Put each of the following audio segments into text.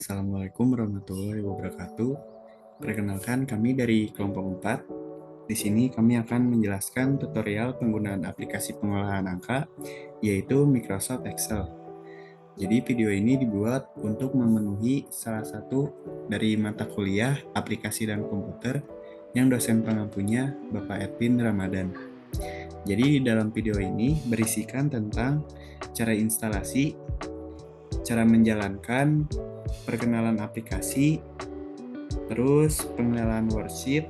Assalamualaikum warahmatullahi wabarakatuh. Perkenalkan kami dari kelompok 4. Di sini kami akan menjelaskan tutorial penggunaan aplikasi pengolahan angka, yaitu Microsoft Excel. Jadi video ini dibuat untuk memenuhi salah satu dari mata kuliah aplikasi dan komputer yang dosen pengampunya Bapak Edwin Ramadan. Jadi di dalam video ini berisikan tentang cara instalasi, cara menjalankan, perkenalan aplikasi, terus pengenalan worksheet,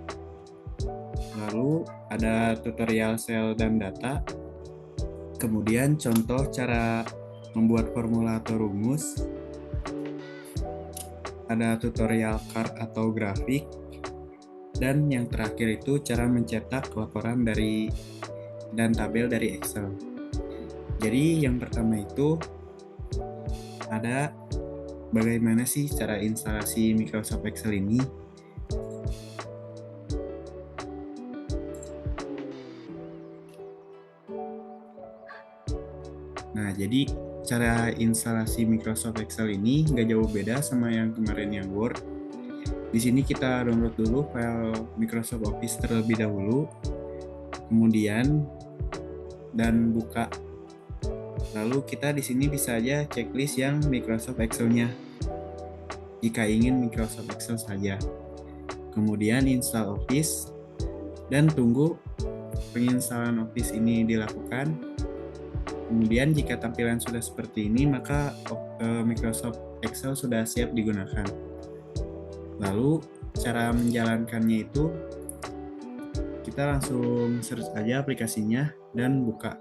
lalu ada tutorial sel dan data, kemudian contoh cara membuat formula atau rumus, ada tutorial chart atau grafik, dan yang terakhir itu cara mencetak laporan dan tabel dari Excel. Jadi yang pertama itu ada bagaimana sih cara instalasi Microsoft Excel ini. Nah, jadi cara instalasi Microsoft Excel ini nggak jauh beda sama yang kemarin yang Word. Di sini kita download dulu file Microsoft Office terlebih dahulu, kemudian dan buka. Lalu kita di sini bisa aja checklist yang Microsoft Excel-nya. Jika ingin Microsoft Excel saja. Kemudian install Office dan tunggu penginstalan Office ini dilakukan. Kemudian jika tampilan sudah seperti ini, maka Microsoft Excel sudah siap digunakan. Lalu cara menjalankannya itu kita langsung search aja aplikasinya dan buka.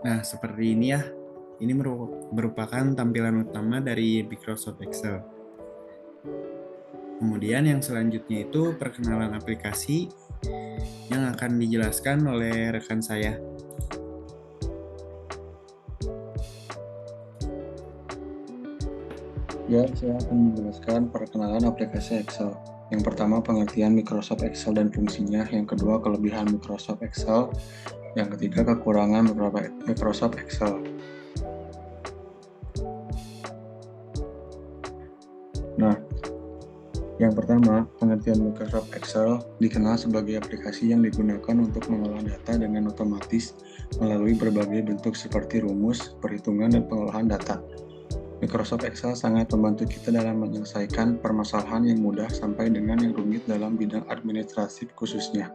Nah, seperti ini ya. Ini merupakan tampilan utama dari Microsoft Excel. Kemudian yang selanjutnya itu perkenalan aplikasi yang akan dijelaskan oleh rekan saya. Ya, saya akan menjelaskan perkenalan aplikasi Excel. Yang pertama, pengertian Microsoft Excel dan fungsinya. Yang kedua, kelebihan Microsoft Excel. Yang ketiga, kekurangan Microsoft Excel. Nah, yang pertama, pengertian Microsoft Excel dikenal sebagai aplikasi yang digunakan untuk mengolah data dengan otomatis melalui berbagai bentuk seperti rumus, perhitungan, dan pengolahan data. Microsoft Excel sangat membantu kita dalam menyelesaikan permasalahan yang mudah sampai dengan yang rumit dalam bidang administratif khususnya.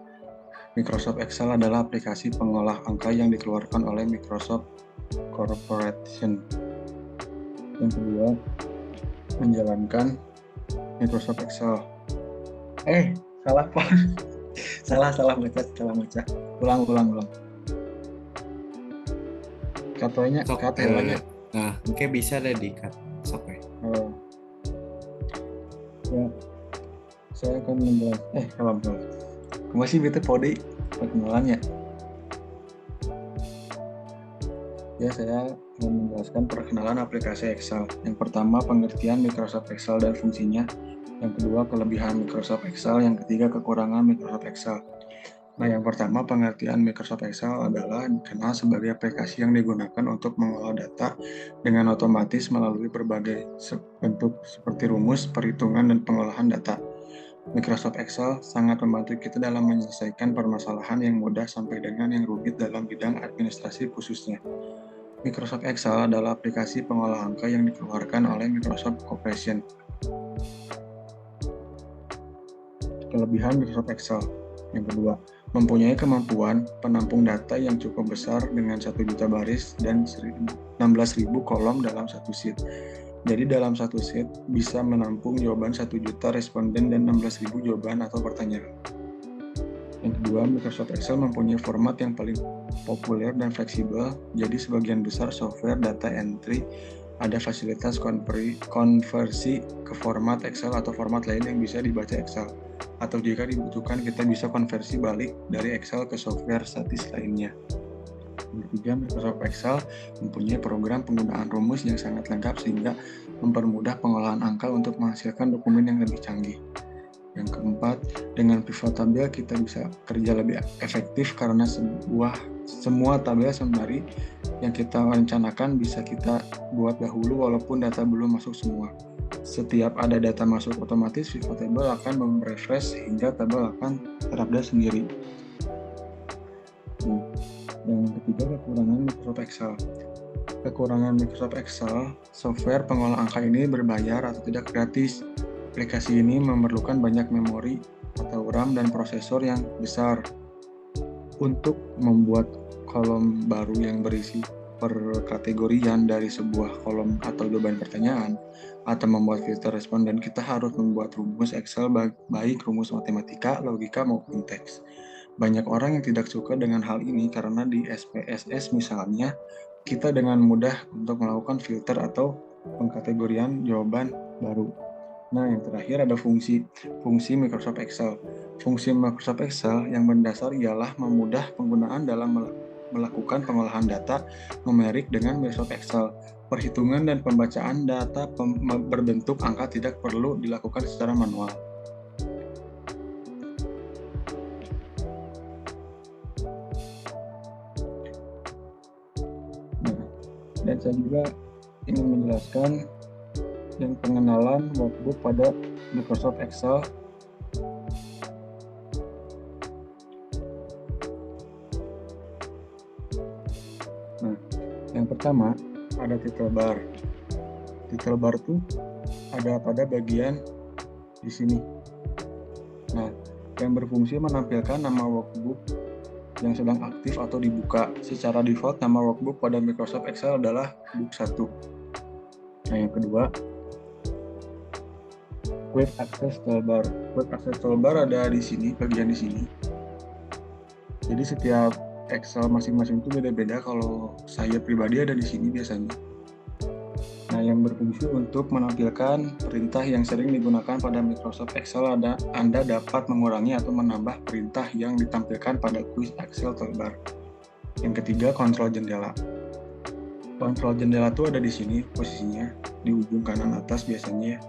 Microsoft Excel adalah aplikasi pengolah angka yang dikeluarkan oleh Microsoft Corporation. Yang kedua, menjalankan Microsoft Excel. Salah Pak. salah baca. Ulang. Katanya. Nah, mungkin bisa ada di-cut. Sok ya. Ya, saya akan menjelaskan. Kalau masih bete podi perkenalannya. Ya, saya akan menjelaskan perkenalan aplikasi Excel. Yang pertama, pengertian Microsoft Excel dan fungsinya. Yang kedua, kelebihan Microsoft Excel. Yang ketiga, kekurangan Microsoft Excel. Nah, yang pertama, pengertian Microsoft Excel adalah dikenal sebagai aplikasi yang digunakan untuk mengolah data dengan otomatis melalui berbagai bentuk seperti rumus, perhitungan, dan pengolahan data. Microsoft Excel sangat membantu kita dalam menyelesaikan permasalahan yang mudah sampai dengan yang rumit dalam bidang administrasi khususnya. Microsoft Excel adalah aplikasi pengolah angka yang dikeluarkan oleh Microsoft Corporation. Kelebihan Microsoft Excel. Yang kedua, mempunyai kemampuan penampung data yang cukup besar dengan 1 juta baris dan 16.000 kolom dalam satu sheet. Jadi dalam satu sheet bisa menampung jawaban 1 juta responden dan 16.000 jawaban atau pertanyaan. Yang kedua, Microsoft Excel mempunyai format yang paling populer dan fleksibel, jadi sebagian besar software data entry ada fasilitas konversi ke format Excel atau format lain yang bisa dibaca Excel. Atau jika dibutuhkan, kita bisa konversi balik dari Excel ke software statis lainnya. Yang ketiga, Microsoft Excel mempunyai program penggunaan rumus yang sangat lengkap sehingga mempermudah pengolahan angka untuk menghasilkan dokumen yang lebih canggih. Yang keempat, dengan pivot table kita bisa kerja lebih efektif karena semua tabel sembari yang kita rencanakan bisa kita buat dahulu walaupun data belum masuk semua. Setiap ada data masuk otomatis, pivot table akan merefresh sehingga tabel akan terupdate sendiri. Yang ketiga, kekurangan Microsoft Excel. Kekurangan Microsoft Excel, software pengolah angka ini berbayar atau tidak gratis. Aplikasi ini memerlukan banyak memori atau RAM dan prosesor yang besar. Untuk membuat kolom baru yang berisi perkategorian dari sebuah kolom atau jawaban pertanyaan, atau membuat filter responden, kita harus membuat rumus Excel baik rumus matematika, logika maupun teks. Banyak orang yang tidak suka dengan hal ini karena di SPSS misalnya, kita dengan mudah untuk melakukan filter atau pengkategorian jawaban baru. Nah, yang terakhir ada fungsi Microsoft Excel. Fungsi Microsoft Excel yang mendasar ialah memudah penggunaan dalam melakukan pengolahan data numerik dengan Microsoft Excel. Perhitungan dan pembacaan data berbentuk angka tidak perlu dilakukan secara manual. Dan saya juga ingin menjelaskan dan pengenalan workbook pada Microsoft Excel. Nah, yang pertama ada title bar. Title bar itu ada pada bagian di sini. Nah, yang berfungsi menampilkan nama workbook yang sedang aktif atau dibuka. Secara default, nama workbook pada Microsoft Excel adalah book 1. Nah, yang kedua, Quick Access Toolbar. Quick Access Toolbar ada di sini, bagian di sini. Jadi setiap Excel masing-masing itu beda-beda. Kalau saya pribadi ada di sini biasanya. Nah, yang berfungsi untuk menampilkan perintah yang sering digunakan pada Microsoft Excel Anda dapat mengurangi atau menambah perintah yang ditampilkan pada Quick Access Toolbar. Yang ketiga, kontrol jendela. Kontrol jendela itu ada di sini posisinya, di ujung kanan atas biasanya.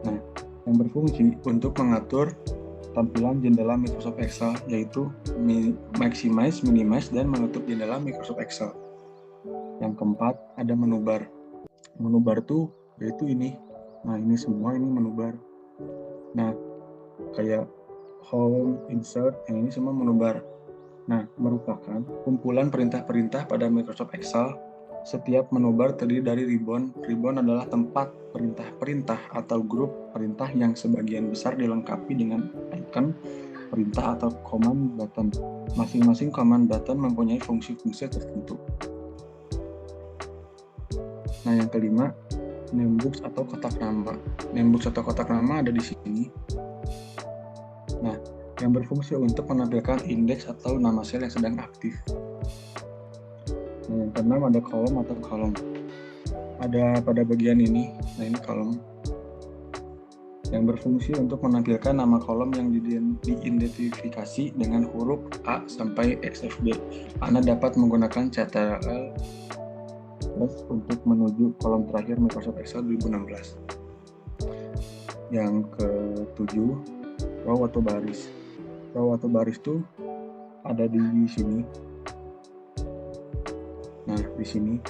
Nah, yang berfungsi untuk mengatur tampilan jendela Microsoft Excel, yaitu maximize, minimize, dan menutup jendela Microsoft Excel. Yang keempat, ada menu bar. Menu bar itu yaitu ini. Nah, ini semua ini menu bar. Nah, kayak home, insert, yang ini semua menu bar. Nah, merupakan kumpulan perintah-perintah pada Microsoft Excel. Setiap menu bar terdiri dari ribbon. Ribbon adalah tempat perintah-perintah atau grup perintah yang sebagian besar dilengkapi dengan icon perintah atau command button. Masing-masing command button mempunyai fungsi-fungsi tertentu. Nah, yang kelima, namebox atau kotak nama. Namebox atau kotak nama ada di sini. Nah, yang berfungsi untuk menampilkan indeks atau nama sel yang sedang aktif. Nah, yang keenam ada kolom atau kolom. Ada pada bagian ini. Nah, ini kolom. Yang berfungsi untuk menampilkan nama kolom yang diidentifikasi dengan huruf A sampai XFB. Anda dapat menggunakan Ctrl+ untuk menuju kolom terakhir Microsoft Excel 2016. Yang ketujuh, row atau baris. Row atau baris itu ada di sini. Nah, di sini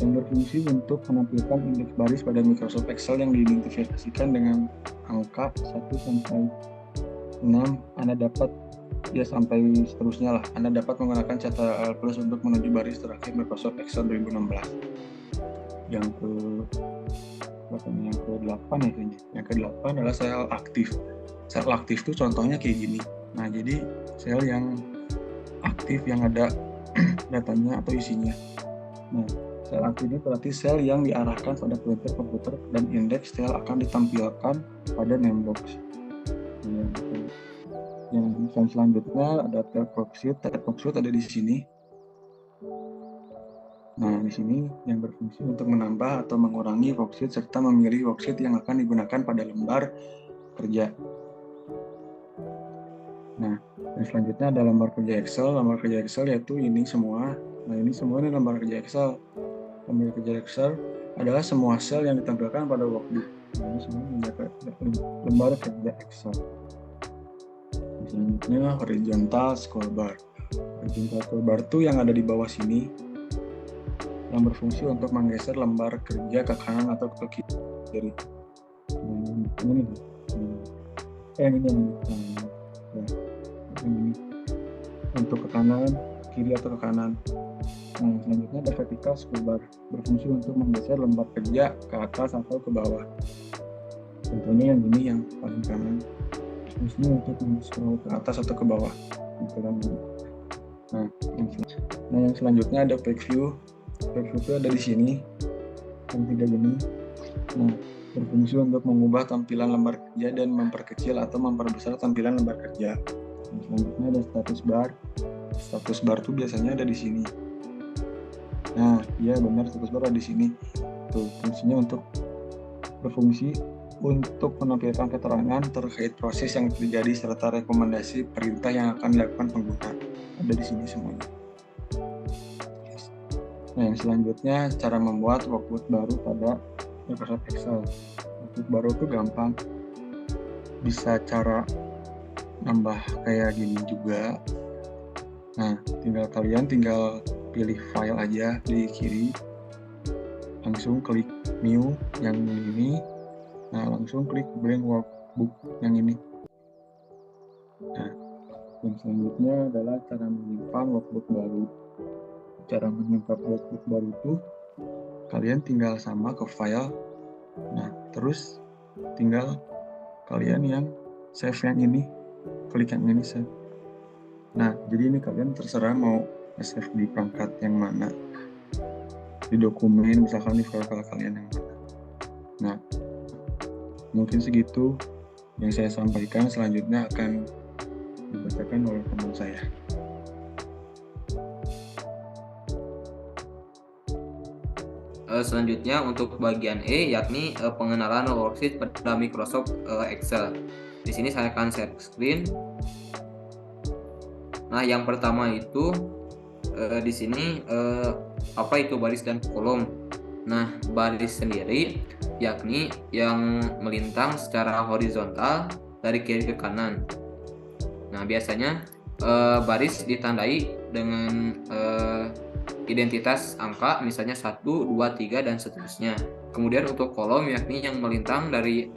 yang berfungsi untuk menampilkan indeks baris pada Microsoft Excel yang diidentifikasikan dengan angka 1 sampai 6. Anda dapat sampai seterusnya lah. Anda dapat menggunakan Ctrl+ untuk menuju baris terakhir Microsoft Excel 2016. Yang ke-8 ya kayaknya. Yang ke-8 adalah sel aktif. Sel aktif itu contohnya kayak gini. Nah, jadi sel yang aktif yang ada datanya atau isinya. Nah, sel aktif ini berarti sel yang diarahkan pada printer komputer dan indeks sel akan ditampilkan pada namebox. Yang selanjutnya ada tab worksheet. Tab worksheet ada di sini. Nah, di sini yang berfungsi untuk menambah atau mengurangi worksheet serta memilih worksheet yang akan digunakan pada lembar kerja. Nah, yang selanjutnya ada lembar kerja Excel. Lembar kerja Excel yaitu ini semua Nah, ini semua ini lembar kerja Excel. Lembar kerja Excel adalah semua sel yang ditampilkan pada workbook. Nah, ini semua lembar kerja Excel. Selanjutnya horizontal scroll bar. Horizontal scroll bar itu yang ada di bawah sini, yang berfungsi untuk menggeser lembar kerja ke kanan atau ke kiri. Ini untuk ke kanan, kiri atau ke kanan. Nah, selanjutnya ada vertical scroll bar, berfungsi untuk menggeser lembar kerja ke atas atau ke bawah. Contohnya yang ini yang paling kanan, fungsinya untuk scroll ke atas atau ke bawah. Nah, yang selanjutnya ada page view. Page view itu ada di sini, yang tidak gini. Nah, berfungsi untuk mengubah tampilan lembar kerja dan memperkecil atau memperbesar tampilan lembar kerja. Nah, selanjutnya ada status bar. Status bar itu biasanya ada di sini. Nah, iya benar, status bar ada di sini. Tuh, fungsinya berfungsi untuk menampilkan keterangan terkait proses yang terjadi serta rekomendasi perintah yang akan dilakukan pengguna. Ada di sini semuanya. Nah, yang selanjutnya cara membuat workbook baru pada Microsoft Excel. Workbook baru itu gampang. Bisa cara nambah kayak gini juga. Nah, kalian tinggal pilih file aja di kiri, langsung klik new yang ini. Nah, langsung klik blank workbook yang ini. Nah, yang selanjutnya adalah cara menyimpan workbook baru. Cara menyimpan workbook baru itu kalian tinggal sama ke file. Nah, terus tinggal kalian yang save yang ini, klik yang ini save. Nah, jadi ini kalian terserah mau save di perangkat yang mana, di dokumen misalkan di file kalian yang mana. Nah, mungkin segitu yang saya sampaikan. Selanjutnya akan dibacakan oleh teman saya. Selanjutnya untuk bagian E, yakni pengenalan worksheet pada Microsoft Excel. Di sini saya akan share screen. Nah, yang pertama itu di sini apa itu baris dan kolom. Nah, baris sendiri yakni yang melintang secara horizontal dari kiri ke kanan. Nah, biasanya baris ditandai dengan identitas angka, misalnya 1, 2, 3, dan seterusnya. Kemudian untuk kolom yakni yang melintang dari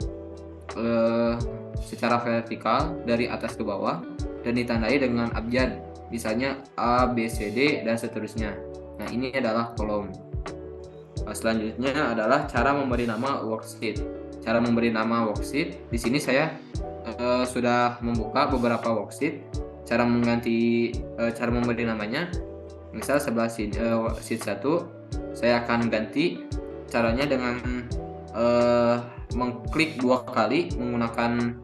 secara vertikal dari atas ke bawah dan ditandai dengan abjad, misalnya A, B, C, D, dan seterusnya. Nah, ini adalah kolom. Selanjutnya adalah cara memberi nama worksheet. Cara memberi nama worksheet, di sini saya sudah membuka beberapa worksheet. Cara memberi namanya, misal sebelah sheet 1, saya akan ganti caranya dengan mengklik 2 kali menggunakan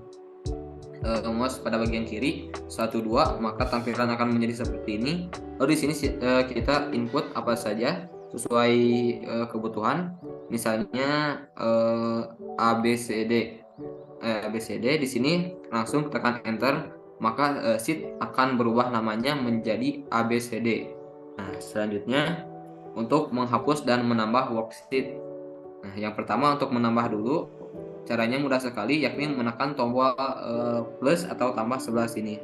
mouse pada bagian kiri 1, 2, maka tampilan akan menjadi seperti ini. Lalu di sini kita input apa saja sesuai kebutuhan, misalnya ABCD. Di sini langsung tekan enter, maka sheet akan berubah namanya menjadi ABCD. Nah, selanjutnya untuk menghapus dan menambah worksheet. Nah, yang pertama untuk menambah dulu, caranya mudah sekali, yakni menekan tombol plus atau tambah sebelah sini.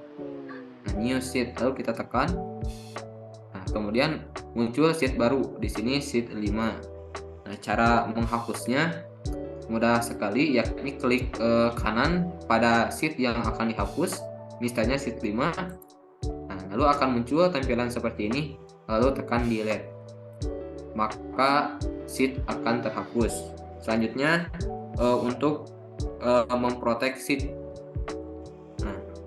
Nah, new sheet, lalu kita tekan. Nah, kemudian muncul sheet baru, di sini sheet 5. Nah, cara menghapusnya mudah sekali, yakni klik kanan pada sheet yang akan dihapus, misalnya sheet 5. Nah, lalu akan muncul tampilan seperti ini, lalu tekan delete, maka sheet akan terhapus. Selanjutnya untuk memprotek sheet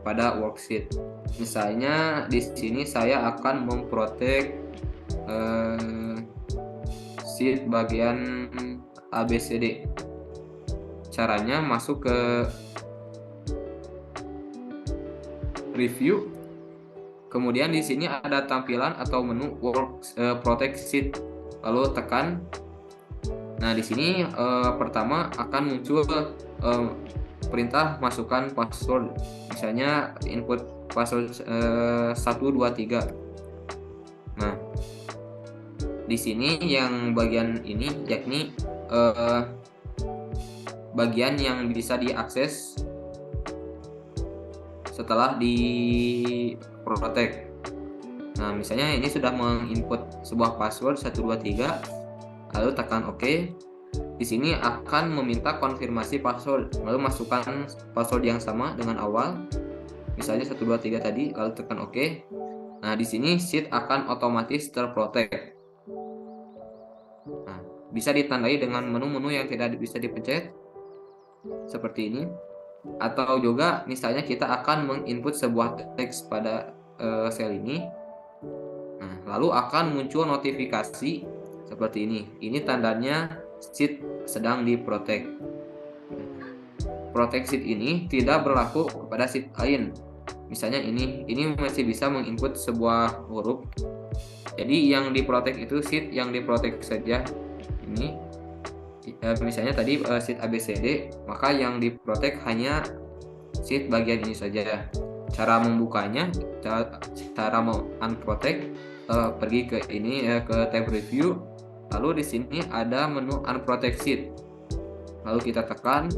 pada worksheet, misalnya di sini saya akan memprotek sheet bagian ABCD. Caranya masuk ke review, kemudian di sini ada tampilan atau menu protect sheet, lalu tekan. Nah, di sini pertama akan muncul perintah masukkan password, misalnya input password 1, 2, 3. Nah, Di sini yang bagian ini yakni bagian yang bisa diakses setelah di protect. Nah, misalnya ini sudah menginput sebuah password 123, lalu tekan OK. Di sini akan meminta konfirmasi password, lalu masukkan password yang sama dengan awal, misalnya 123 tadi, lalu tekan OK. Nah, di sini sheet akan otomatis terprotect. Nah, bisa ditandai dengan menu-menu yang tidak bisa dipencet, seperti ini. Atau juga misalnya kita akan menginput sebuah teks pada sel ini. Nah, lalu akan muncul notifikasi seperti ini. Ini tandanya sheet sedang diprotect. Protect sheet ini tidak berlaku kepada sheet lain. Misalnya ini masih bisa menginput sebuah huruf. Jadi yang diprotect itu sheet yang diprotect saja. Ini misalnya tadi sheet ABCD, maka yang diprotect hanya sheet bagian ini saja. Cara membukanya, cara unprotect, pergi ke ini ke tab review, lalu di sini ada menu unprotect sheet. Lalu kita tekan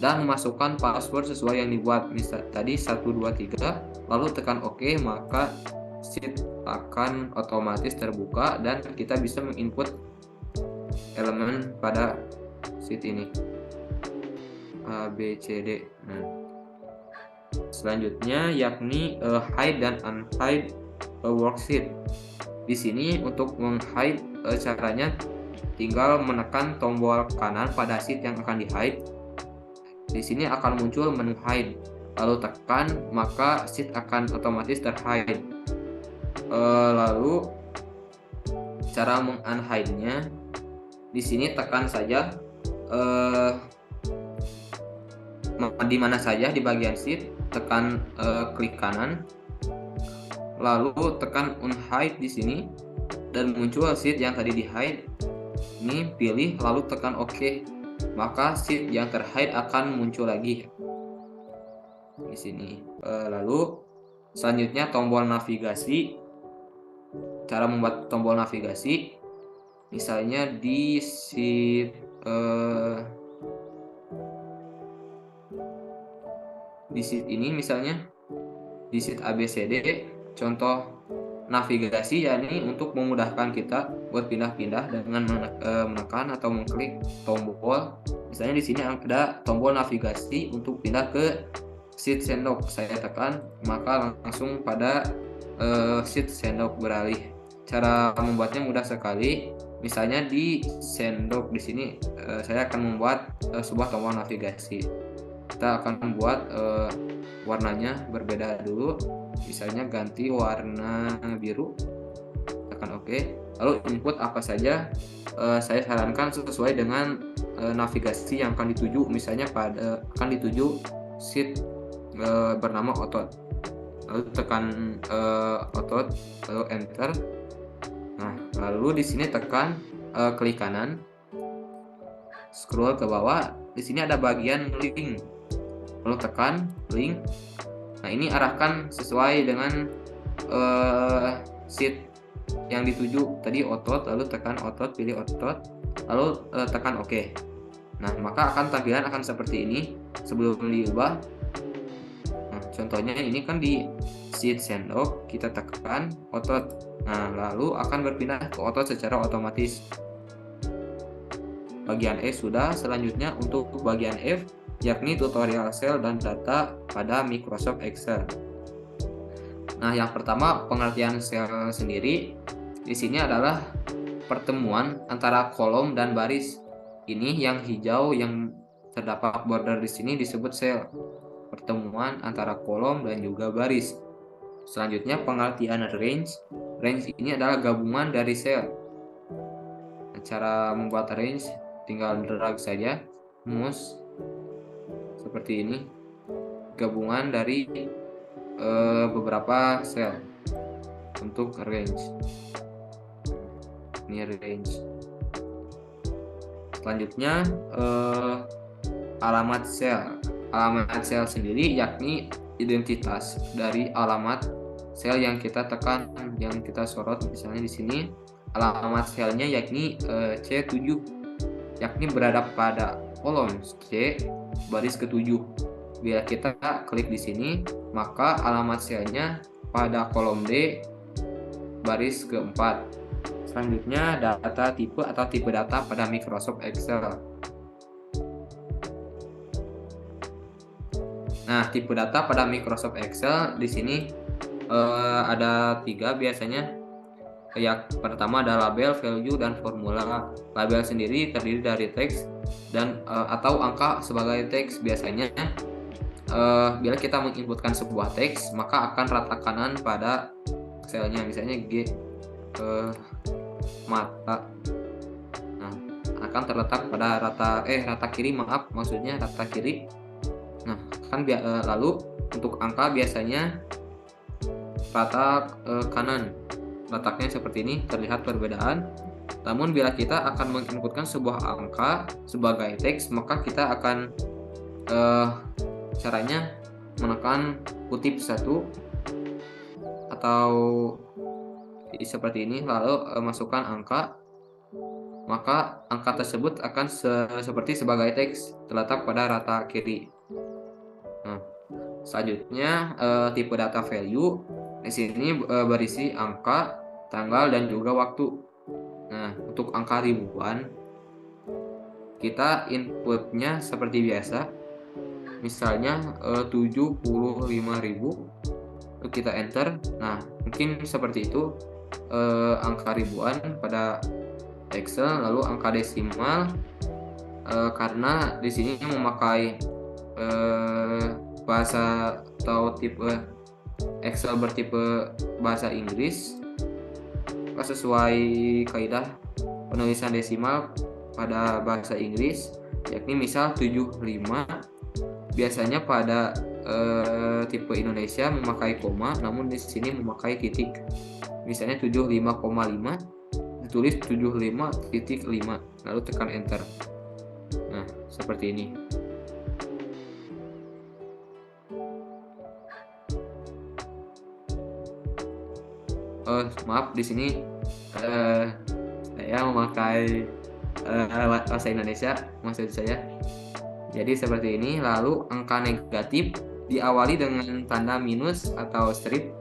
dan memasukkan password sesuai yang dibuat. Misal tadi 123, lalu tekan OK, maka sheet akan otomatis terbuka dan kita bisa menginput elemen pada sheet ini A, B, C, D. Nah, selanjutnya yakni hide dan unhide worksheet. Di sini untuk menghide caranya tinggal menekan tombol kanan pada sheet yang akan di hide. Di sini akan muncul menu hide, lalu tekan maka sheet akan otomatis terhide. Lalu cara mengunhide-nya, di sini tekan saja di mana saja di bagian sheet, tekan klik kanan, lalu tekan unhide di sini dan muncul sheet yang tadi di hide. Ini pilih lalu tekan OK, maka sheet yang terhide akan muncul lagi di sini. Lalu selanjutnya tombol navigasi. Cara membuat tombol navigasi, misalnya di sheet ini, misalnya di sheet ABCD, contoh navigasi yakni untuk memudahkan kita berpindah-pindah dengan menekan atau mengklik tombol. Misalnya di sini ada tombol navigasi untuk pindah ke sheet sendok. Saya tekan maka langsung pada sheet sendok beralih. Cara membuatnya mudah sekali. Misalnya di sendok di sini saya akan membuat sebuah tombol navigasi. Kita akan membuat warnanya berbeda dulu. Misalnya ganti warna biru. Tekan OK. Lalu input apa saja. Saya sarankan sesuai dengan navigasi yang akan dituju. Misalnya akan dituju sheet bernama otot. Lalu tekan otot, lalu enter. Nah, lalu di sini tekan klik kanan, scroll ke bawah. Di sini ada bagian link, lalu tekan link. Nah, ini arahkan sesuai dengan sheet yang dituju tadi otot, lalu tekan otot, pilih otot, lalu tekan OK. Nah, maka tampilan akan seperti ini sebelum diubah. Nah, contohnya ini kan di sheet sendok, kita tekan otot. Nah, lalu akan berpindah ke otot secara otomatis. Bagian E sudah. Selanjutnya untuk bagian F, yakni tutorial sel dan data pada Microsoft Excel. Nah, yang pertama pengertian sel sendiri di sini adalah pertemuan antara kolom dan baris. Ini yang hijau yang terdapat border di sini disebut sel. Pertemuan antara kolom dan juga baris. Selanjutnya pengertian range. Range ini adalah gabungan dari sel. Cara membuat range tinggal drag saja mouse seperti ini. Gabungan dari beberapa sel untuk range. Ini range. Selanjutnya alamat sel. Alamat sel sendiri yakni identitas dari alamat sel yang kita tekan, yang kita sorot. Misalnya di sini alamat selnya yakni C7, yakni berada pada kolom C baris ke-7. Bila kita klik di sini, maka alamat selnya pada kolom D baris ke-4. Selanjutnya data tipe atau tipe data pada Microsoft Excel. Nah, tipe data pada Microsoft Excel di sini ada 3 biasanya. Yang pertama ada label, value, dan formula. Label sendiri terdiri dari teks dan atau angka sebagai teks. Biasanya bila kita menginputkan sebuah teks, maka akan rata kanan pada selnya, misalnya G mata. Nah, akan terletak pada rata kiri, maksudnya rata kiri. Nah, kan lalu untuk angka biasanya rata kanan. Letaknya seperti ini, terlihat perbedaan. Namun bila kita akan menginputkan sebuah angka sebagai teks, maka kita akan caranya menekan kutip 1 atau seperti ini, lalu masukkan angka, maka angka tersebut akan seperti sebagai teks terletak pada rata kiri. Nah, selanjutnya tipe data value di sini berisi angka, tanggal, dan juga waktu. Nah, untuk angka ribuan kita inputnya seperti biasa, misalnya 75.000, kita enter. Nah, mungkin seperti itu angka ribuan pada Excel. Lalu angka desimal karena di sini memakai bahasa atau tipe Excel bertipe bahasa Inggris, sesuai kaidah penulisan desimal pada bahasa Inggris, yakni misal 75 biasanya pada tipe Indonesia memakai koma, namun di sini memakai titik. Misalnya 75,5 ditulis 75.5, lalu tekan enter. Nah, seperti ini. Maaf, di sini saya memakai bahasa Indonesia, maksud saya. Jadi seperti ini. Lalu angka negatif diawali dengan tanda minus atau strip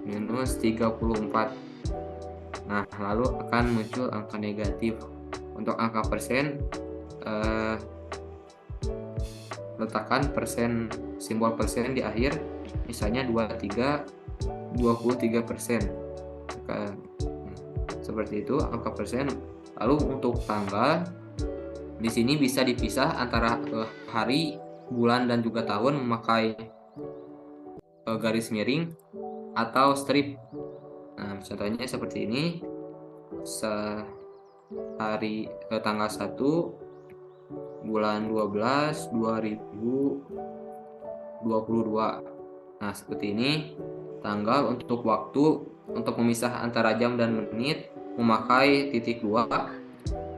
minus 34. Nah, lalu akan muncul angka negatif. Untuk angka persen, letakkan persen, simbol persen di akhir, misalnya 23%. Seperti itu angka persen. Lalu untuk tanggal di sini bisa dipisah antara hari, bulan, dan juga tahun memakai garis miring atau strip. Nah, contohnya seperti ini. Hari tanggal 1 bulan 12 2022. Nah, seperti ini. Tanggal untuk waktu, untuk memisah antara jam dan menit memakai titik 2.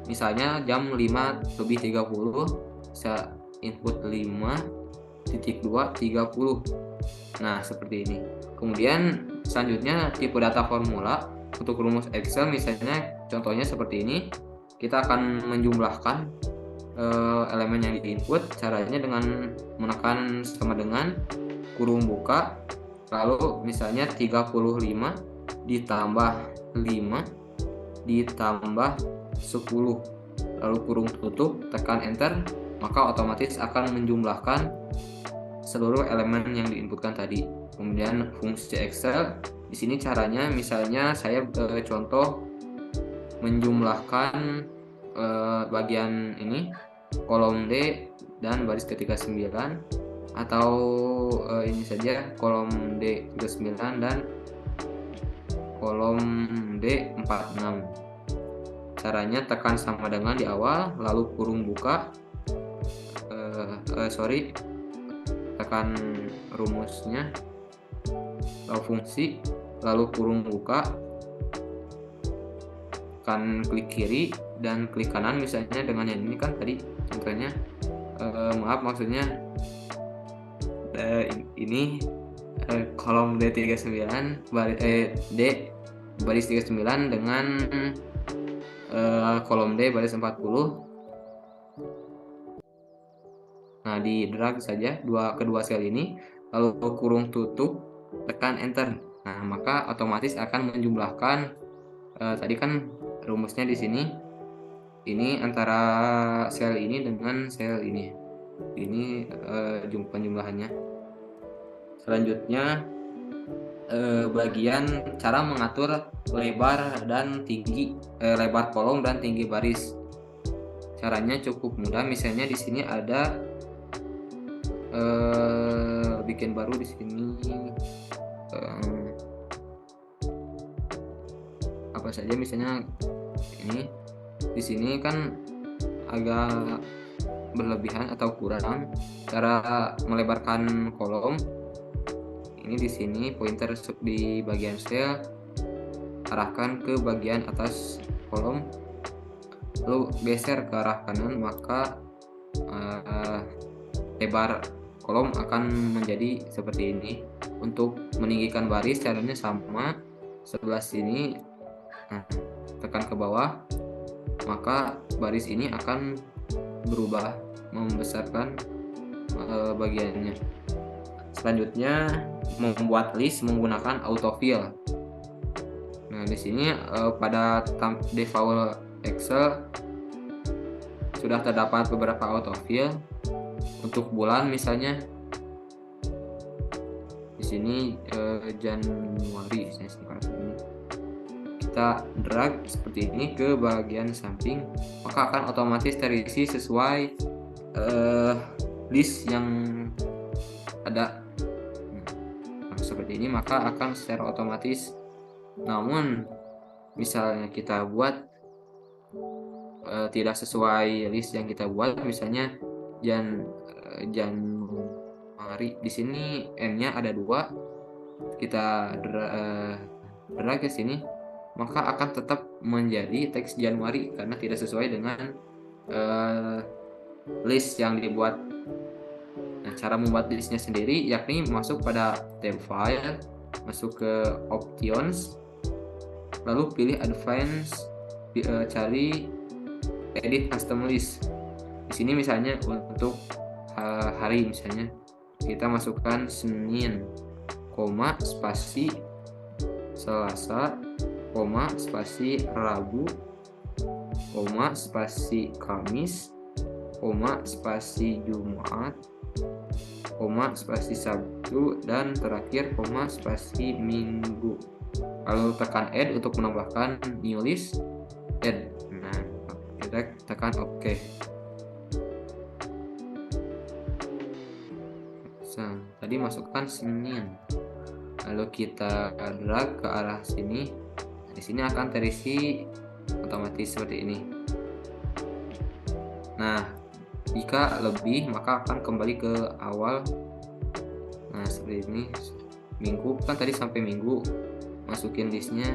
Misalnya jam 5:30, bisa input 5.2:30. Nah, seperti ini. Kemudian selanjutnya tipe data formula. Untuk rumus Excel misalnya contohnya seperti ini. Kita akan menjumlahkan elemen yang diinput. Caranya dengan menekan sama dengan kurung buka, lalu misalnya 35 ditambah 5 ditambah 10, lalu kurung tutup, tekan enter, maka otomatis akan menjumlahkan seluruh elemen yang diinputkan tadi. Kemudian fungsi Excel di sini caranya, misalnya saya contoh menjumlahkan bagian ini, kolom D dan baris ke-39, atau ini saja kolom D39 dan kolom D46. Caranya tekan sama dengan di awal, lalu kurung buka, tekan rumusnya, lalu fungsi, lalu kurung buka, tekan klik kiri dan klik kanan, misalnya dengan yang ini kan tadi contohnya. Maksudnya ini kolom D39 D baris 39 dengan kolom D baris 40. Nah, di drag saja kedua sel ini, lalu kurung tutup, tekan enter. Nah, maka otomatis akan menjumlahkan tadi kan rumusnya di sini, ini antara sel ini dengan sel ini. Ini penjumlahannya. Selanjutnya bagian cara mengatur lebar dan tinggi lebar kolom dan tinggi baris. Caranya cukup mudah. Misalnya di sini ada bikin baru di sini apa saja, misalnya ini di sini kan agak berlebihan atau kurang cara melebarkan kolom. Ini di sini pointer di bagian sel, arahkan ke bagian atas kolom, lalu geser ke arah kanan, maka lebar kolom akan menjadi seperti ini. Untuk meninggikan baris caranya sama, sebelah sini tekan ke bawah, maka baris ini akan berubah, membesarkan bagiannya. Selanjutnya membuat list menggunakan autofill. Nah, di sini pada default Excel sudah terdapat beberapa autofill. Untuk bulan misalnya di sini Januari, kita drag seperti ini ke bagian samping, maka akan otomatis terisi sesuai list yang ada. Nah, seperti ini maka akan secara otomatis. Namun misalnya kita buat tidak sesuai list yang kita buat, misalnya Januari, di sini N-nya ada 2, kita drag ke sini, maka akan tetap menjadi teks Januari karena tidak sesuai dengan list yang dibuat. Nah, cara membuat listnya sendiri yakni masuk pada tab file, masuk ke options, lalu pilih advance, cari edit custom list. Di sini misalnya untuk hari, misalnya kita masukkan Senin, spasi Selasa, spasi Rabu, spasi Kamis, spasi Jumat, spasi Sabtu, dan terakhir spasi Minggu. Lalu tekan add untuk menambahkan new list, add. Nah, kita tekan OK. Tadi masukkan Senin, lalu kita drag ke arah sini. Di sini akan terisi otomatis seperti ini. Nah, jika lebih maka akan kembali ke awal. Nah, seperti ini. Minggu kan tadi sampai Minggu, masukin listnya,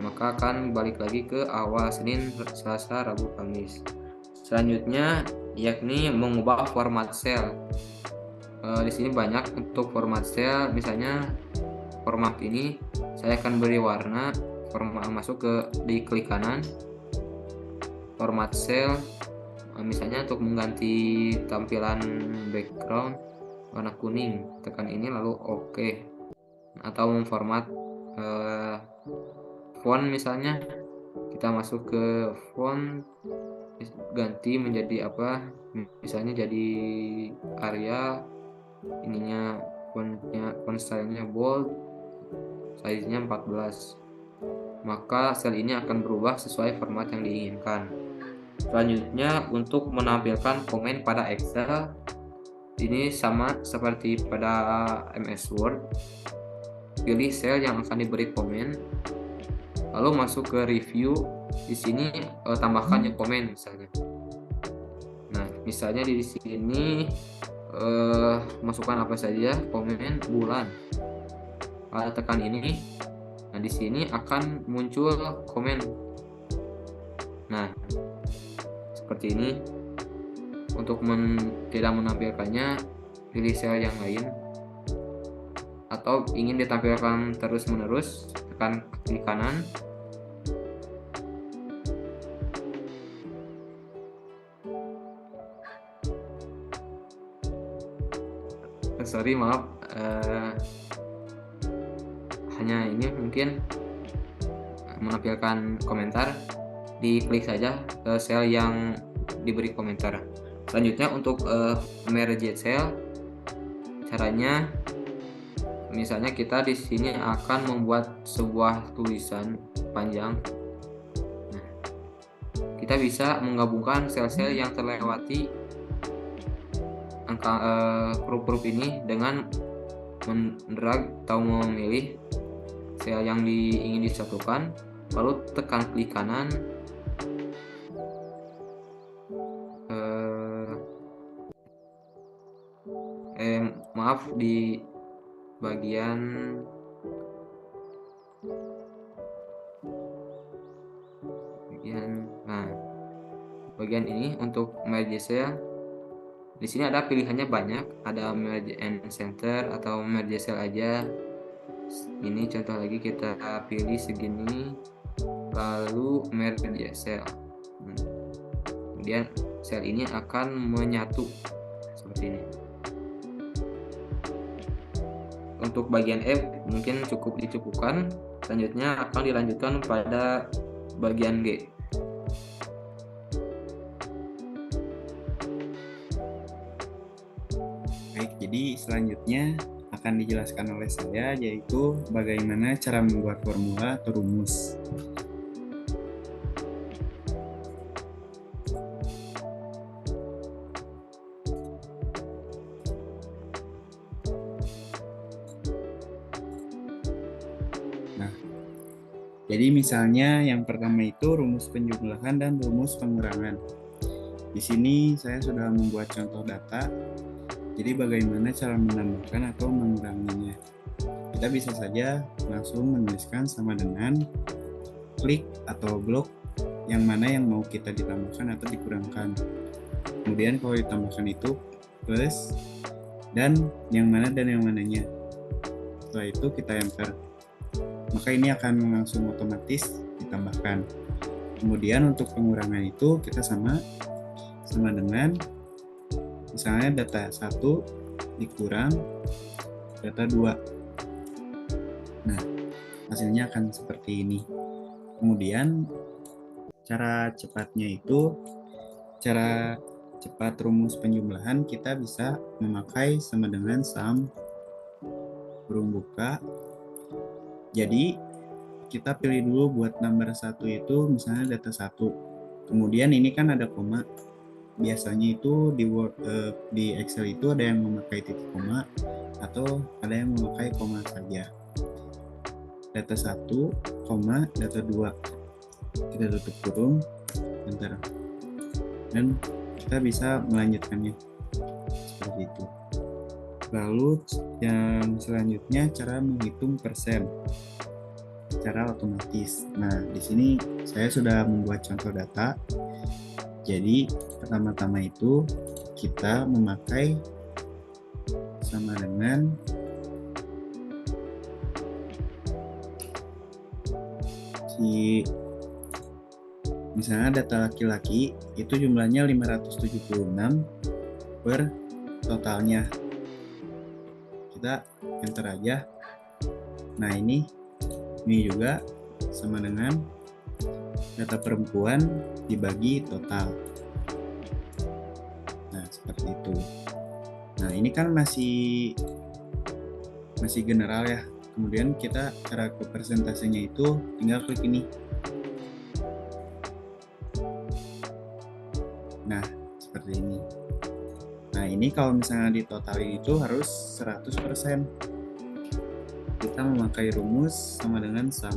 maka akan balik lagi ke awal Senin, Selasa, Rabu, Kamis. Selanjutnya yakni mengubah format sel. Di sini banyak untuk format sel, misalnya format ini saya akan beri warna, format masuk di klik kanan, format sel, misalnya untuk mengganti tampilan background warna kuning, tekan ini lalu OK. Atau memformat font, misalnya kita masuk ke font, ganti menjadi apa, misalnya jadi Arya, ininya font stylenya bold, size-nya 14, maka sel ini akan berubah sesuai format yang diinginkan. Selanjutnya untuk menampilkan komen pada Excel, ini sama seperti pada MS Word, pilih sel yang akan diberi komen, lalu masuk ke review. Di sini tambahkan new komen misalnya. Nah, misalnya di sini masukkan apa saja, komen bulan, tekan ini. Nah, di sini akan muncul komen. Nah, seperti ini. Untuk tidak menampilkannya, pilih sel yang lain, atau ingin ditampilkan terus menerus, tekan klik kanan. Sorry, maaf, hanya ini mungkin menampilkan komentar. Diklik saja ke sel yang diberi komentar. Selanjutnya untuk merge cell, caranya misalnya kita di sini akan membuat sebuah tulisan panjang. Nah, kita bisa menggabungkan sel-sel yang terlewati angka huruf-huruf ini dengan mendrag atau memilih sel yang ingin disatukan, lalu tekan klik kanan. Maaf, di bagian bagian ini untuk merge cell. Di sini ada pilihannya banyak, ada merge and center atau merge cell aja. Ini contoh lagi, kita pilih segini, lalu merge cell. Kemudian sel ini akan menyatu seperti ini. Untuk bagian F mungkin cukup dicukupkan. Selanjutnya akan dilanjutkan pada bagian G. Baik, jadi selanjutnya akan dijelaskan oleh saya, yaitu bagaimana cara membuat formula atau rumus. Nah, jadi misalnya yang pertama itu rumus penjumlahan dan rumus pengurangan. Di sini saya sudah membuat contoh data. Jadi bagaimana cara menambahkan atau menguranginya? Kita bisa saja langsung menuliskan sama dengan klik atau blok yang mana yang mau kita ditambahkan atau dikurangkan. Kemudian kalau ditambahkan itu plus dan yang mana dan yang mananya. Setelah itu kita enter. Maka ini akan langsung otomatis ditambahkan. Kemudian untuk pengurangan itu kita sama dengan misalnya data 1 dikurang data 2. Nah, hasilnya akan seperti ini. Kemudian cara cepat rumus penjumlahan kita bisa memakai sama dengan sum kurung buka. Jadi kita pilih dulu buat number 1 itu misalnya data 1. Kemudian ini kan ada koma. Biasanya itu di Excel itu ada yang memakai titik koma atau ada yang memakai koma saja. Data 1, data 2. Kita tutup kurung, enter. Dan kita bisa melanjutkannya seperti itu. Lalu yang selanjutnya cara menghitung persen secara otomatis. Nah, di sini saya sudah membuat contoh data. Jadi pertama-tama itu kita memakai sama dengan misalnya data laki-laki itu jumlahnya 576 per totalnya. Kita enter aja. Nah, ini juga sama dengan data perempuan dibagi total. Nah, seperti itu. Nah, ini kan masih general ya. Kemudian kita cara ke persentasenya itu tinggal klik ini. Nah, seperti ini. Nah, ini kalau misalnya ditotalin itu harus 100%. Kita memakai rumus sama dengan sum.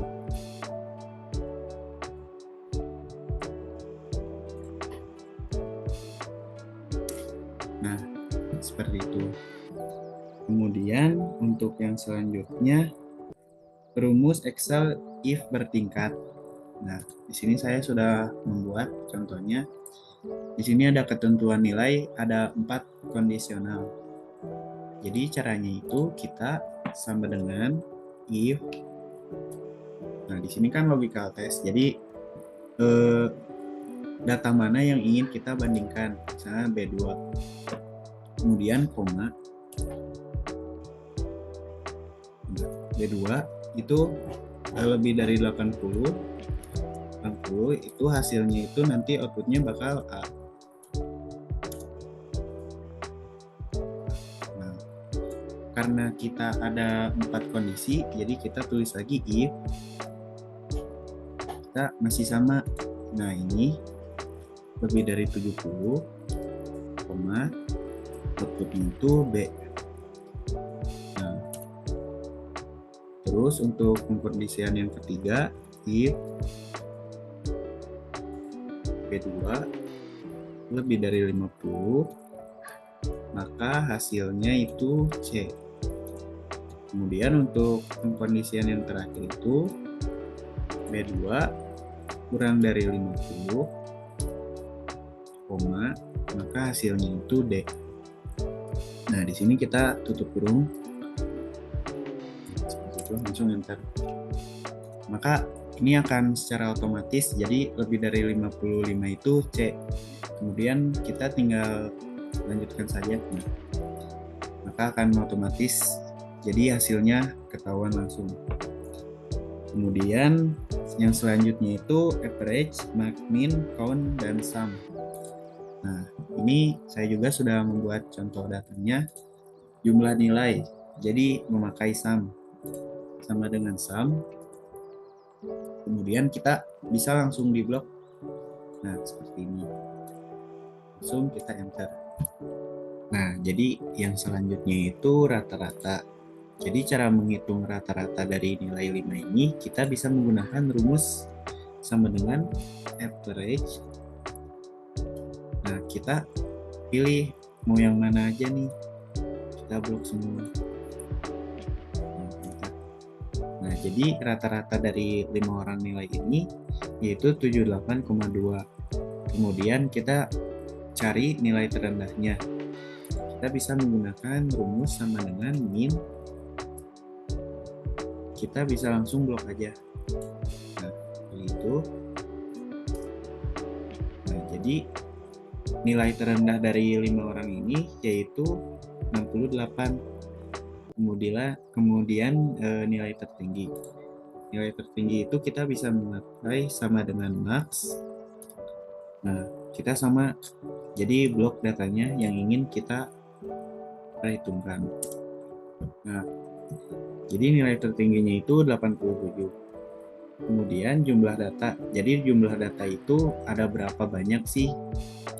Nah, seperti itu. Kemudian untuk yang selanjutnya rumus Excel if bertingkat. Nah, di sini saya sudah membuat contohnya. Di sini ada ketentuan nilai, ada 4 kondisional. Jadi caranya itu kita sama dengan if Nah, di sini kan logical test. Jadi data mana yang ingin kita bandingkan? Misalnya B2. Kemudian koma B2 itu lebih dari 80 itu hasilnya itu nanti outputnya bakal A. Nah, karena kita ada 4 kondisi, jadi kita tulis lagi if kita masih sama. Nah, ini lebih dari 70, outputnya itu B. Nah, terus untuk pengkondisian yang ketiga, if B2 lebih dari 50, maka hasilnya itu C. Kemudian untuk pengkondisian yang terakhir itu B2 kurang dari 50, maka hasilnya itu D. Nah, di sini kita tutup kurung. Seperti itu, langsung enter. Maka ini akan secara otomatis jadi lebih dari 55 itu C. Kemudian kita tinggal lanjutkan saja. Nah, maka akan otomatis jadi hasilnya ketahuan langsung. Kemudian yang selanjutnya itu average, min, count, dan sum. Nah, ini saya juga sudah membuat contoh datanya jumlah nilai. Jadi memakai sum sama dengan sum. Kemudian kita bisa langsung di blok. Nah, seperti ini. Langsung kita enter. Nah, jadi yang selanjutnya itu rata-rata. Jadi cara menghitung rata-rata dari nilai 5 ini kita bisa menggunakan rumus sama dengan average. Nah, kita pilih mau yang mana aja nih. Kita blok semua. Nah, jadi rata-rata dari 5 orang nilai ini yaitu 78,2. Kemudian kita cari nilai terendahnya. Kita bisa menggunakan rumus sama dengan min. Kita bisa langsung blok aja. Nah, itu. Nah, jadi nilai terendah dari 5 orang ini yaitu 68. Kemudian nilai tertinggi. Nilai tertinggi itu kita bisa memakai sama dengan max. Nah, kita sama. Jadi blok datanya yang ingin kita perhitungkan. Nah, jadi nilai tertingginya itu 87. Kemudian jumlah data. Jadi jumlah data itu ada berapa banyak sih?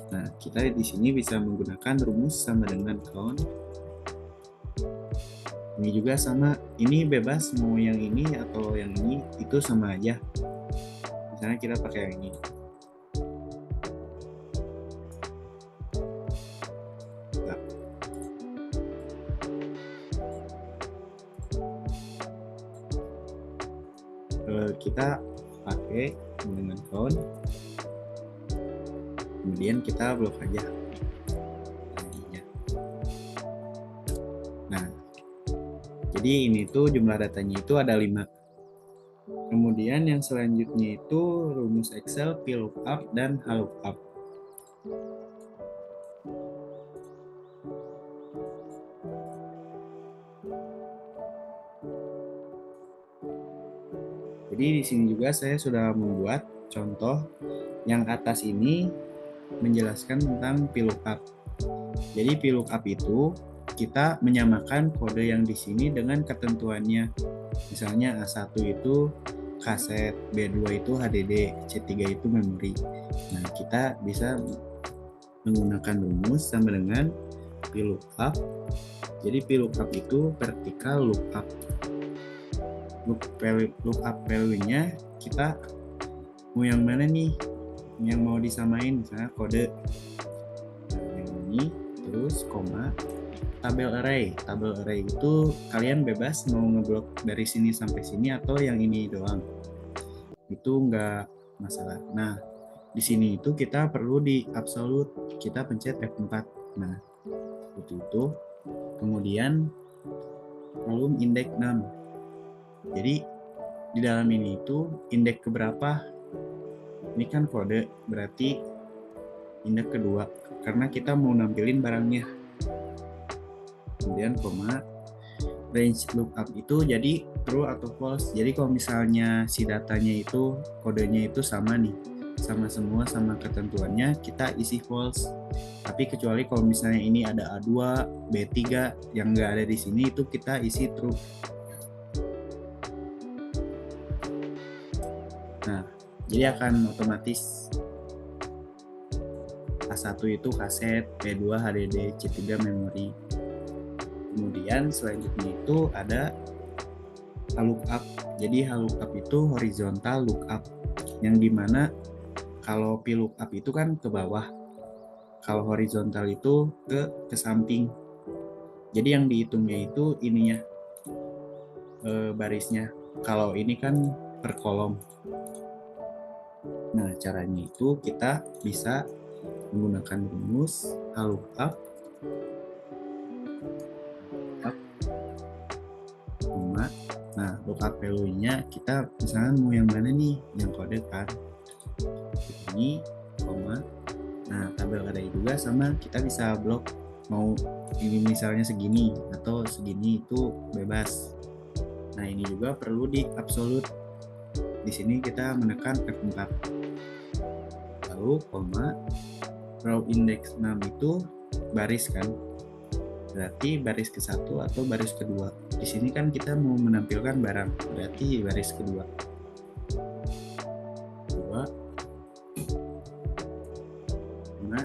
Nah, kita di sini bisa menggunakan rumus sama dengan count. Ini juga sama. Ini bebas mau yang ini atau yang ini, itu sama aja. Misalnya kita pakai yang ini. Nah. Kita pakai dengan count. Kemudian kita blok aja. Nah, jadi ini tuh jumlah datanya itu ada 5. Kemudian yang selanjutnya itu rumus Excel VLOOKUP dan HLOOKUP. Jadi di sini juga saya sudah membuat contoh yang atas ini menjelaskan tentang VLOOKUP. Jadi VLOOKUP itu kita menyamakan kode yang di sini dengan ketentuannya. Misalnya A1 itu kaset, B2 itu HDD, C3 itu memori. Nah, kita bisa menggunakan rumus sama dengan VLOOKUP. Jadi VLOOKUP itu vertical lookup. Lookup value-nya kita mau yang mana nih? Yang mau disamain, misalnya kode. Nah, yang ini, terus koma, tabel array. Tabel array itu kalian bebas mau ngeblok dari sini sampai sini atau yang ini doang. Itu enggak masalah. Nah, di sini itu kita perlu di absolute. Kita pencet F4. Nah, seperti itu. Kemudian kolom indeks 6. Jadi di dalam ini itu indeks keberapa? Ini kan kode, berarti indeks kedua karena kita mau nampilin barangnya. Kemudian koma, range lookup itu jadi true atau false. Jadi kalau misalnya si datanya itu kodenya itu sama nih, sama semua sama ketentuannya, kita isi false. Tapi kecuali kalau misalnya ini ada A2, B3 yang nggak ada di sini, itu kita isi true. Nah, jadi akan otomatis A1 itu kaset, B2 HDD, C3 memori. Kemudian selanjutnya itu ada lookup. Jadi lookup itu horizontal lookup, yang dimana kalau VLOOKUP itu kan ke bawah, kalau horizontal itu ke samping. Jadi yang dihitungnya itu ininya, barisnya. Kalau ini kan per kolom. Nah, caranya itu kita bisa menggunakan rumus lookup, nah lookup value-nya kita misalnya mau yang mana nih, yang kode kan ini, koma. Nah, tabel array juga sama, kita bisa blok mau ini misalnya segini atau segini, itu bebas. Nah, ini juga perlu di absolute. Di sini kita menekan F4. Lalu koma, row index 6 itu baris kan. Berarti baris ke-1 atau baris kedua. Di sini kan kita mau menampilkan barang, berarti baris kedua.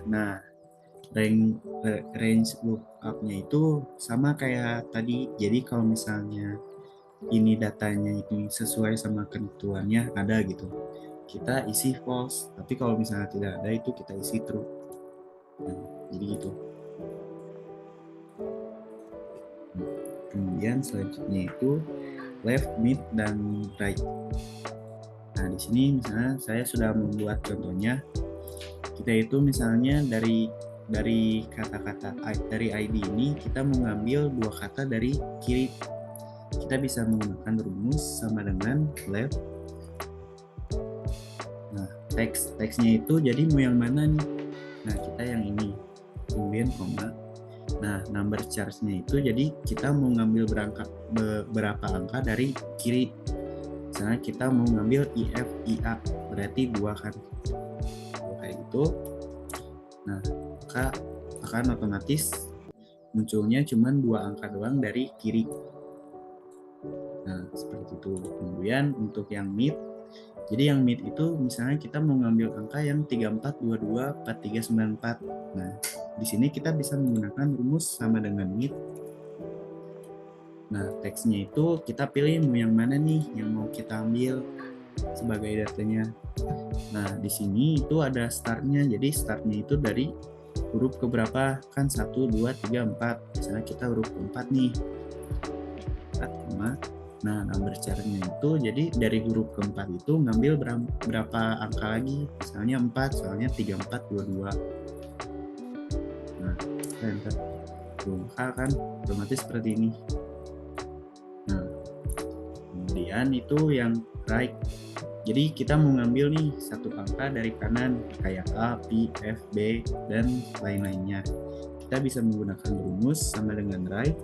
Nah, range lookup-nya itu sama kayak tadi. Jadi kalau misalnya ini datanya itu sesuai sama ketentuannya ada gitu, kita isi false. Tapi kalau misalnya tidak ada, itu kita isi true. Nah, jadi gitu. Kemudian selanjutnya itu left, mid, dan right. Nah, di sini misalnya saya sudah membuat contohnya. Kita itu misalnya dari kata-kata dari ID ini kita mengambil dua kata dari kiri. Kita bisa menggunakan rumus sama dengan left. Nah, teksnya itu jadi mau yang mana nih? Nah, kita yang ini. Kemudian koma. Nah, number charge-nya itu jadi kita mau ngambil berapa angka dari kiri. Misalnya kita mau ngambil IF, IA, berarti 2 kan. Kayak gitu. Nah, maka akan otomatis munculnya cuma 2 angka doang dari kiri. Nah, seperti itu. Kemudian untuk yang mid, jadi yang mid itu misalnya kita mau ngambil angka yang 3422 4394. Nah, di sini kita bisa menggunakan rumus sama dengan mid. Nah, teksnya itu kita pilih mau yang mana nih yang mau kita ambil sebagai datanya. Nah, di sini itu ada startnya. Jadi startnya itu dari huruf keberapa? Kan 1, 2, 3, 4. Misalnya kita huruf keempat nih. 4, nah, number charge-nya itu jadi dari huruf keempat itu ngambil berapa angka lagi. Misalnya 4, soalnya 34, 22. Nah, kita enter. Maka kan otomatis seperti ini. Nah, kemudian itu yang right. Jadi kita mau ngambil nih satu angka dari kanan kayak A, P, F, B, dan lain-lainnya. Kita bisa menggunakan rumus sama dengan right.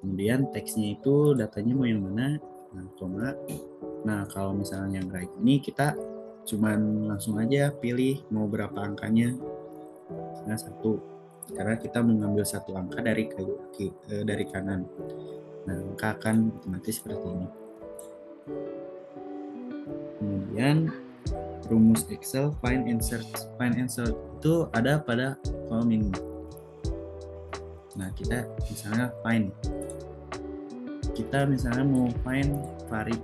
Kemudian teksnya itu datanya mau yang mana? Nah, koma. Nah, kalau misalnya yang right ini kita cuman langsung aja pilih mau berapa angkanya. Nah, 1. Karena kita mengambil satu angka dari kanan. Nah, maka akan otomatis seperti ini. Kemudian rumus Excel find and search. Find and search itu ada pada kolom ini. Nah, kita misalnya find. Kita misalnya mau find Farid.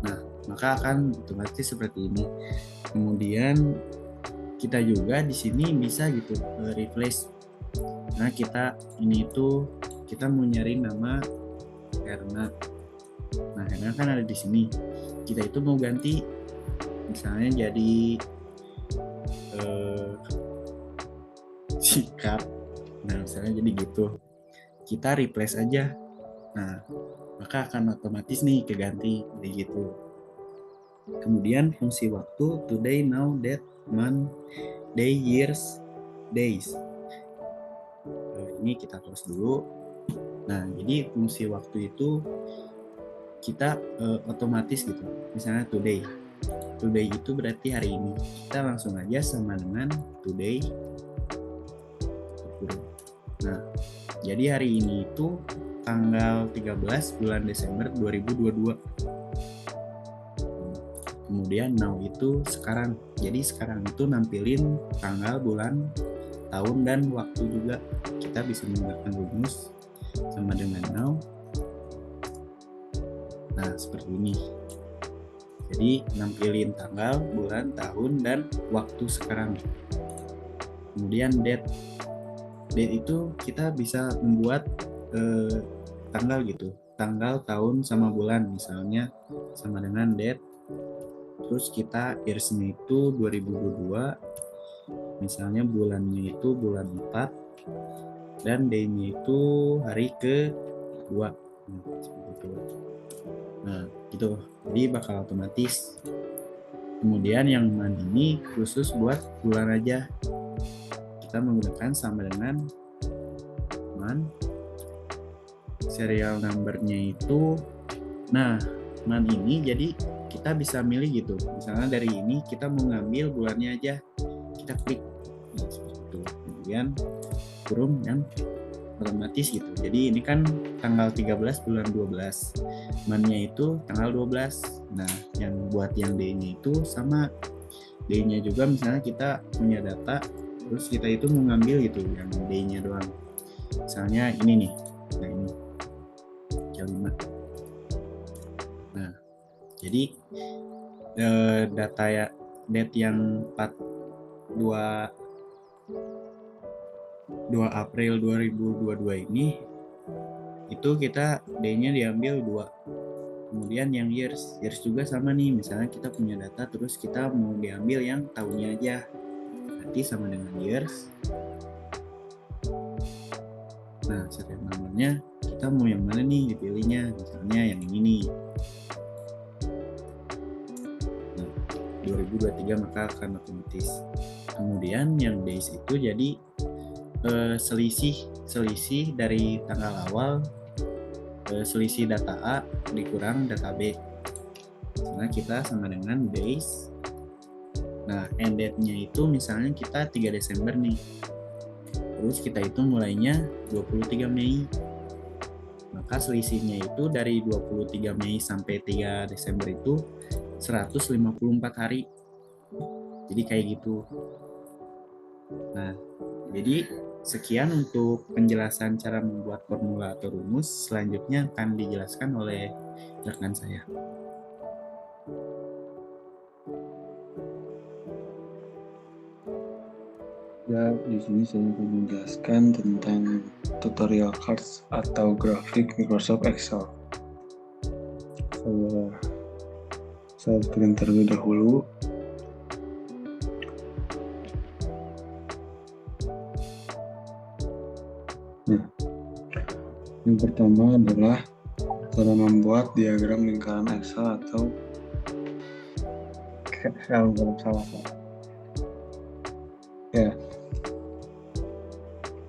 Nah, maka akan otomatis seperti ini. Kemudian kita juga di sini bisa gitu replace. Nah, kita ini itu kita mau nyari nama Erna. Nah, Erna kan ada di sini. Kita itu mau ganti misalnya jadi sikap. Nah, misalnya jadi gitu. kita replace aja. Nah, maka akan otomatis nih keganti begitu. Kemudian fungsi waktu today, now, that, month, day, years, days. Ini kita close dulu. Nah, jadi fungsi waktu itu kita otomatis gitu. Misalnya today. Today itu berarti hari ini. Kita langsung aja sama dengan today. Nah, jadi hari ini itu tanggal 13 bulan Desember 2022. Kemudian now itu sekarang. Jadi sekarang itu nampilin tanggal, bulan, tahun, dan waktu juga. Kita bisa menggunakan rumus sama dengan now. Nah, seperti ini. Jadi nampilin tanggal, bulan, tahun, dan waktu sekarang. Kemudian date. Date itu kita bisa membuat tanggal gitu. Tanggal, tahun, sama bulan. Misalnya sama dengan date. Terus kita years-nya itu 2022, misalnya bulannya itu bulan 4, dan day-nya itu hari ke-2. Nah, gitu. Jadi bakal otomatis. Kemudian yang month ini khusus buat bulan aja. Kita menggunakan sama dengan month. Serial number-nya itu, nah, month ini jadi kita bisa milih gitu. Misalnya dari ini kita mau ngambil bulannya aja, kita klik. Nah, seperti itu. Kemudian kurung yang otomatis gitu. Jadi ini kan tanggal 13 bulan 12. Month-nya itu tanggal 12. Nah, yang buat yang day-nya itu sama. Day-nya juga misalnya kita punya data, terus kita itu mau ngambil gitu yang day-nya doang. Misalnya ini nih. Nah, ini jam 5. Nah, jadi data ya date yang 2 April 2022 ini itu kita day-nya diambil 2. Kemudian yang years juga sama nih, misalnya kita punya data terus kita mau diambil yang tahunnya aja, berarti sama dengan years. Nah, serial number-nya kita mau yang mana nih dipilihnya, misalnya yang ini nih. 2023 maka akan otomatis. Kemudian yang days itu jadi selisih dari tanggal awal, selisih data A dikurang data B. Karena kita sama dengan days. Nah, end date-nya itu misalnya kita 3 Desember nih. Terus kita itu mulainya 23 Mei. Maka selisihnya itu dari 23 Mei sampai 3 Desember itu 154 hari. Jadi kayak gitu. Nah, jadi sekian untuk penjelasan cara membuat formula atau rumus. Selanjutnya akan dijelaskan oleh rekan saya. Ya, di sini saya akan menjelaskan tentang tutorial cards atau grafik Microsoft Excel. Saya screen terlebih dahulu. Nah, yang pertama adalah cara membuat diagram lingkaran Excel atau salah.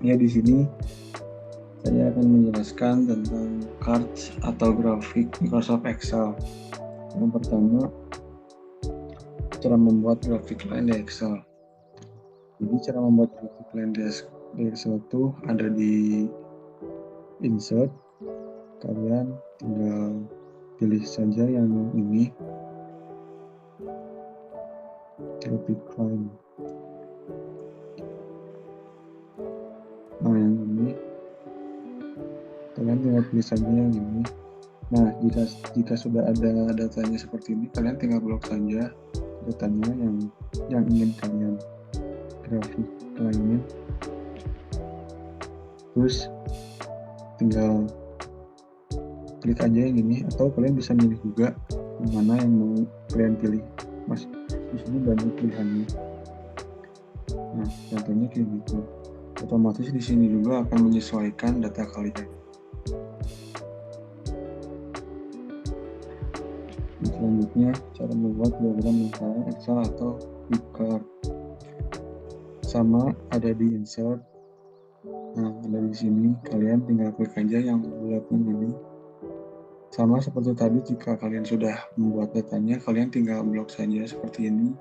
Ya, di sini saya akan menjelaskan tentang cards atau grafik Microsoft Excel. Yang pertama, cara membuat grafik line di Excel. Jadi cara membuat grafik line di Excel itu ada di insert. Kalian tinggal pilih saja yang ini, grafik line. Nah, yang ini kalian tinggal pilih saja yang ini. Nah, jika sudah ada datanya seperti ini, kalian tinggal blok saja datanya yang ingin kalian grafik lainnya. Terus tinggal klik aja yang ini, atau kalian bisa milih juga yang mana yang mau kalian pilih. Mas, di sini banyak pilihannya. Nah, contohnya kayak gitu. Otomatis di sini juga akan menyesuaikan data kalian. Selanjutnya, cara membuat diagram lingkaran Excel atau flipchart. Sama ada di insert. Nah, ada di sini. Kalian tinggal klik aja yang bulatnya ini. Sama seperti tadi, jika kalian sudah membuat datanya, kalian tinggal blok saja seperti ini.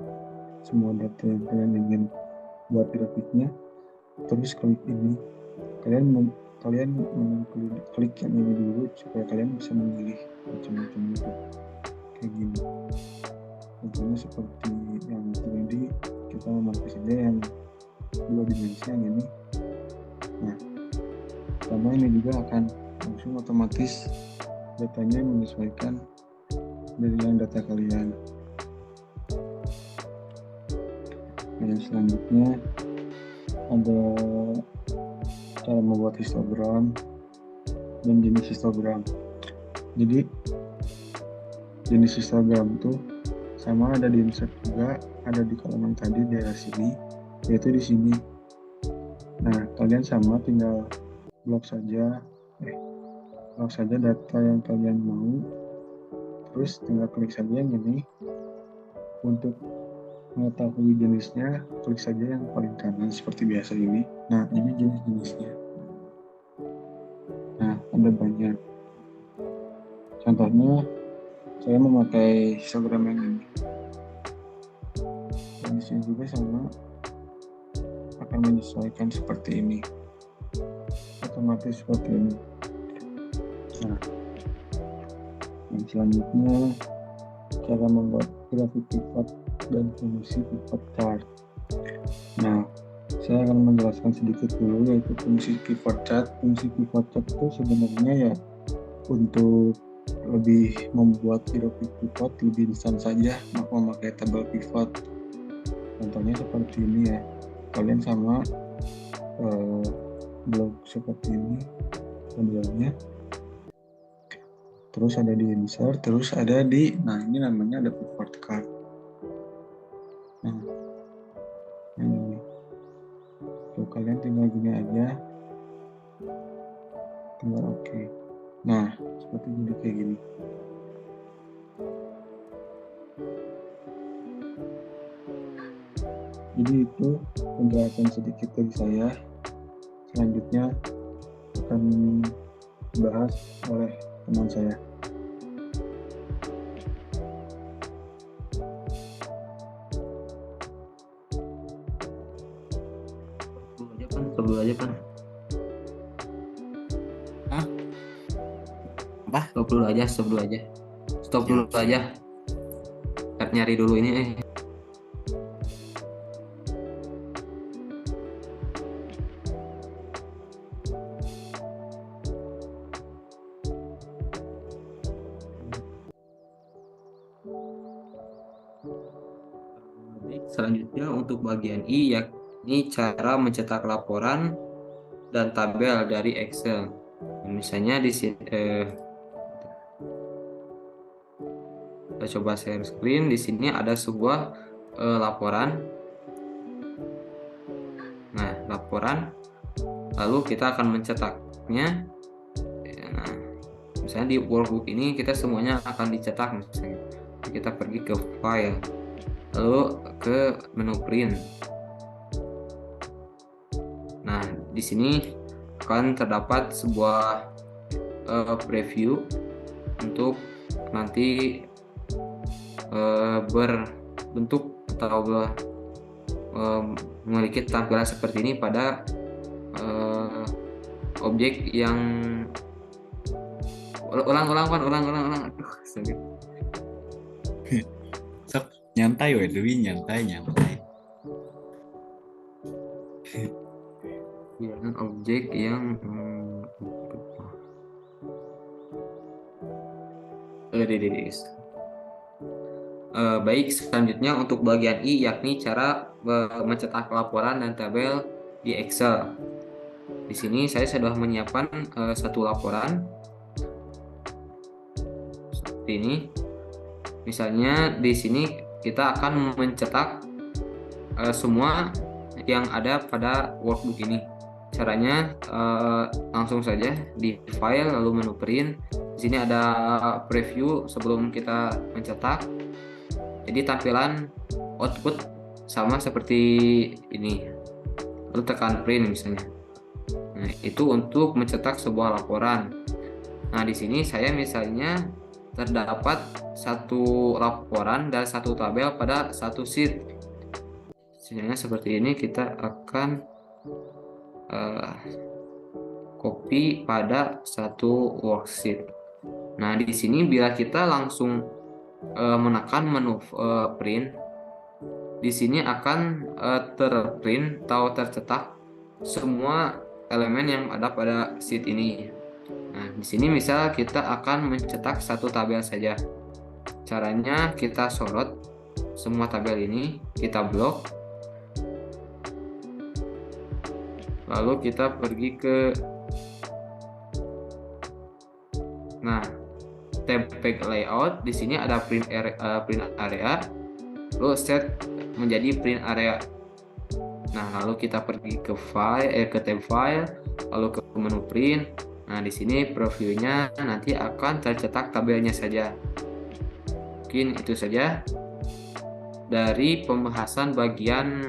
Semua data yang kalian ingin buat grafiknya. Terus klik ini. Kalian klik yang ini dulu supaya kalian bisa memilih macam-macam itu. Kayak gini. Contohnya seperti yang tadi, kita memakai saja yang 2 dimensi yang ini. Nah, sama ini juga akan langsung otomatis datanya menyesuaikan dengan data kalian. Nah, yang selanjutnya ada cara membuat histogram dan jenis histogram. Jadi jenis histogram itu sama ada di insert juga, ada di kolom tadi di daerah sini, yaitu di sini. Nah, kalian sama tinggal blok saja data yang kalian mau, terus tinggal klik saja yang ini. Untuk mengetahui jenisnya, klik saja yang paling kanan seperti biasa ini. Nah, ini jenis-jenisnya. Nah, ada banyak. Contohnya, saya memakai histogram yang ini. Jenisnya juga sama, akan menyesuaikan seperti ini. Otomatis seperti ini. Nah, yang selanjutnya, cara membuat grafik pivot dan fungsi pivot chart. Nah, saya akan menjelaskan sedikit dulu yaitu fungsi pivot chart. Fungsi pivot chart itu sebenarnya ya untuk lebih membuat grafik pivot lebih instan saja, maka memakai tabel pivot. Contohnya seperti ini ya. Kalian sama blok seperti ini modelnya. Terus ada di insert, terus ada di, nah ini namanya ada pivot chart. Nah, yang ini. Tuh, kalian tinggal gini aja. Tinggal oke. Nah, seperti jadi kayak gini. Jadi itu penjelasan sedikit dari saya. Selanjutnya akan dibahas oleh teman saya. Stop dulu aja, Pan. Hah? Apa? Stop dulu aja. Stop dulu aja. Tab nyari dulu ini. Selanjutnya untuk bagian I, yakni cara mencetak laporan dan tabel dari Excel. Misalnya di sini kita coba share screen. Di sini ada sebuah laporan. Nah, laporan. Lalu kita akan mencetaknya. Nah, misalnya di workbook ini kita semuanya akan dicetak. Misalnya kita pergi ke file, lalu ke menu print. Nah, di sini akan terdapat sebuah preview untuk nanti berbentuk atau memiliki tampilan seperti ini pada objek yang ulang. Aduh, sakit. Sok nyantai we Dewi, nyantai. Ya, objek yang baik, selanjutnya untuk bagian I, yakni cara mencetak laporan dan tabel di Excel. Di sini saya sudah menyiapkan satu laporan seperti ini. Misalnya di sini kita akan mencetak semua yang ada pada workbook ini. Caranya langsung saja di file lalu menu print. Di sini ada preview sebelum kita mencetak. Jadi tampilan output sama seperti ini. Lalu tekan print misalnya. Nah, itu untuk mencetak sebuah laporan. Nah, di sini saya misalnya terdapat satu laporan dan satu tabel pada satu sheet. Misalnya seperti ini, kita akan copy pada satu worksheet. Nah, di sini bila kita langsung menekan menu print, di sini akan terprint atau tercetak semua elemen yang ada pada sheet ini. Nah, di sini misal kita akan mencetak satu tabel saja. Caranya kita sorot semua tabel ini, kita blok. Lalu kita pergi ke tab page layout. Di sini ada print area, lalu set menjadi print area. Nah, lalu kita pergi ke tab file, lalu ke menu print. Nah, di sini previewnya nanti akan tercetak tabelnya saja. Mungkin itu saja dari pembahasan bagian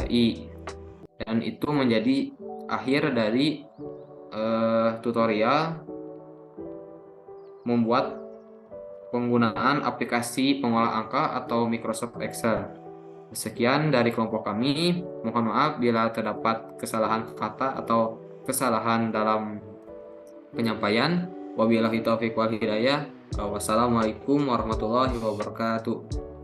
I. Dan itu menjadi akhir dari tutorial membuat penggunaan aplikasi pengolah angka atau Microsoft Excel. Sekian dari kelompok kami. Mohon maaf bila terdapat kesalahan kata atau kesalahan dalam penyampaian. Wabillahi taufiq wal hidayah. Wassalamualaikum warahmatullahi wabarakatuh.